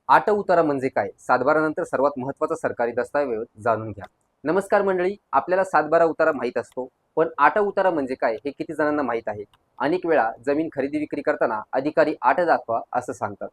आट उतारा म्हणजे काय? सातबारानंतर सर्वात महत्त्वाचा सरकारी दस्तऐवज जाणून घ्या. नमस्कार मंडळी, आपल्याला सातबारा उतारा माहीत असतो, पण आट उतारा म्हणजे काय हे किती जणांना माहीत आहे? अनेक वेळा जमीन खरेदी विक्री करताना अधिकारी आट दाखवा असं सांगतात.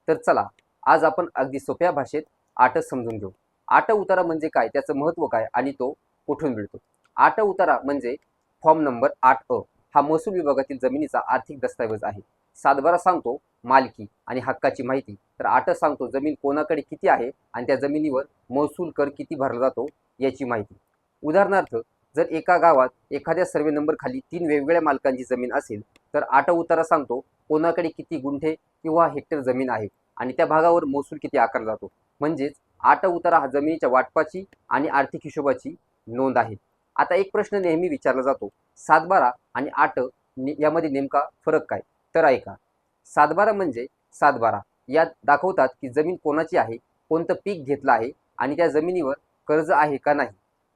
तर चला, आज आपण अगदी सोप्या भाषेत आट समजून घेऊ. आट उतारा म्हणजे काय, त्याचं महत्त्व काय आणि तो कुठून मिळतो? आट उतारा म्हणजे फॉर्म नंबर 8 हा महसूल विभागातील जमिनीचा आर्थिक दस्तऐवज आहे. सातबारा सांगतो मालकी आणि हक्काची माहिती, तर आट सांगतो जमीन कोणाकडे किती आहे आणि त्या जमिनीवर महसूल कर किती भरला जातो याची माहिती. उदाहरणार्थ, जर एका गावात एखाद्या सर्वे नंबर खाली 3 वेगवेगळ्या मालकांची जमीन असेल, तर आट उतारा सांगतो कोणाकडे किती गुंठे किंवा हेक्टर जमीन आहे आणि त्या भागावर महसूल किती आकारला जातो. म्हणजेच आट उतारा हा जमिनीच्या वाटपाची आणि आर्थिक हिशोबाची नोंद आहे. आता एक प्रश्न नेहमी विचारला जातो, सातबारा आणि आट यामध्ये नेमका फरक काय? तर ऐका. सातबारा म्हणजे सातबारा यात दाखवतात की जमीन कोणाची आहे, कोणतं पीक घेतलं आहे आणि त्या जमिनीवर कर्ज आहे का नाही.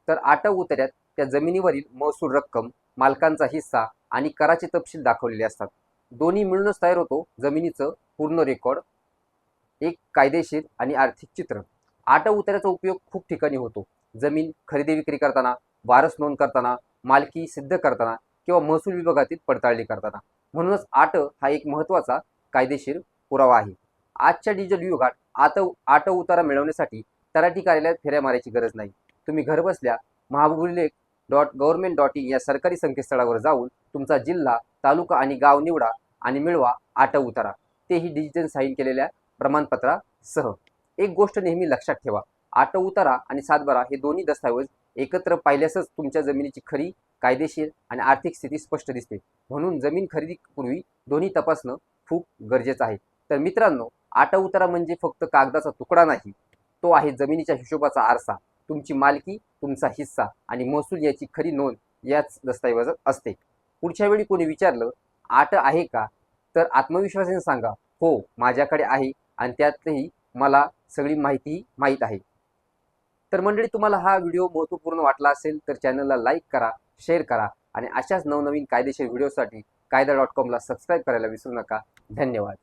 तर आट उतार्यात त्या जमिनीवरील महसूल रक्कम, मालकांचा हिस्सा आणि कराचे तपशील दाखवलेले असतात. दोन्ही मिळूनच तयार होतो जमिनीचं पूर्ण रेकॉर्ड, एक कायदेशीर आणि आर्थिक चित्र. आट उतार्याचा उपयोग खूप ठिकाणी होतो. जमीन खरेदी विक्री करताना, वारस नोंद करताना, मालकी सिद्ध करताना किंवा महसूल विभागातील पडताळणी करताना. म्हणूनच आट हा एक महत्त्वाचा कायदेशीर पुरावा आहे. आजच्या डिजिटल युगात आट उतारा मिळवण्यासाठी तलाठी कार्यालयात फेऱ्या मारायची गरज नाही. तुम्ही घरबसल्या महाभिलेख.गव्हर्नमेंट.इन या सरकारी संकेतस्थळावर जाऊन तुमचा जिल्हा, तालुका आणि गाव निवडा आणि मिळवा आट उतारा, तेही डिजिटल साईन केलेल्या प्रमाणपत्रासह. एक गोष्ट नेहमी लक्षात ठेवा, आट उतारा आणि सातबारा हे दोन्ही दस्तऐवज एकत्र पाहिल्यासच तुमच्या जमिनीची खरी, कायदेशीर आणि आर्थिक स्थिती स्पष्ट दिसते. म्हणून जमीन खरेदीपूर्वी दोन्ही तपासणं खूप गरजेचं आहे. तर मित्रांनो, आट उतारा म्हणजे फक्त कागदाचा तुकडा नाही, तो आहे जमिनीच्या हिशोबाचा आरसा. तुमची मालकी, तुमचा हिस्सा आणि महसूल याची खरी नोंद याच दस्तऐवजात असते. पुढच्या वेळी कोणी विचारलं, आट आहे का, तर आत्मविश्वासाने सांगा, हो माझ्याकडे आहे आणि त्यातही मला सगळी माहिती माहीत आहे. तर मंडळी, तुम्हाला हा व्हिडिओ महत्त्वपूर्ण वाटला असेल तर चॅनलला लाईक करा, शेअर करा आणि अशाच नवनवीन कायदेशीर व्हिडिओसाठी कायदा.com ला सबस्क्राईब करायला विसरू नका. धन्यवाद.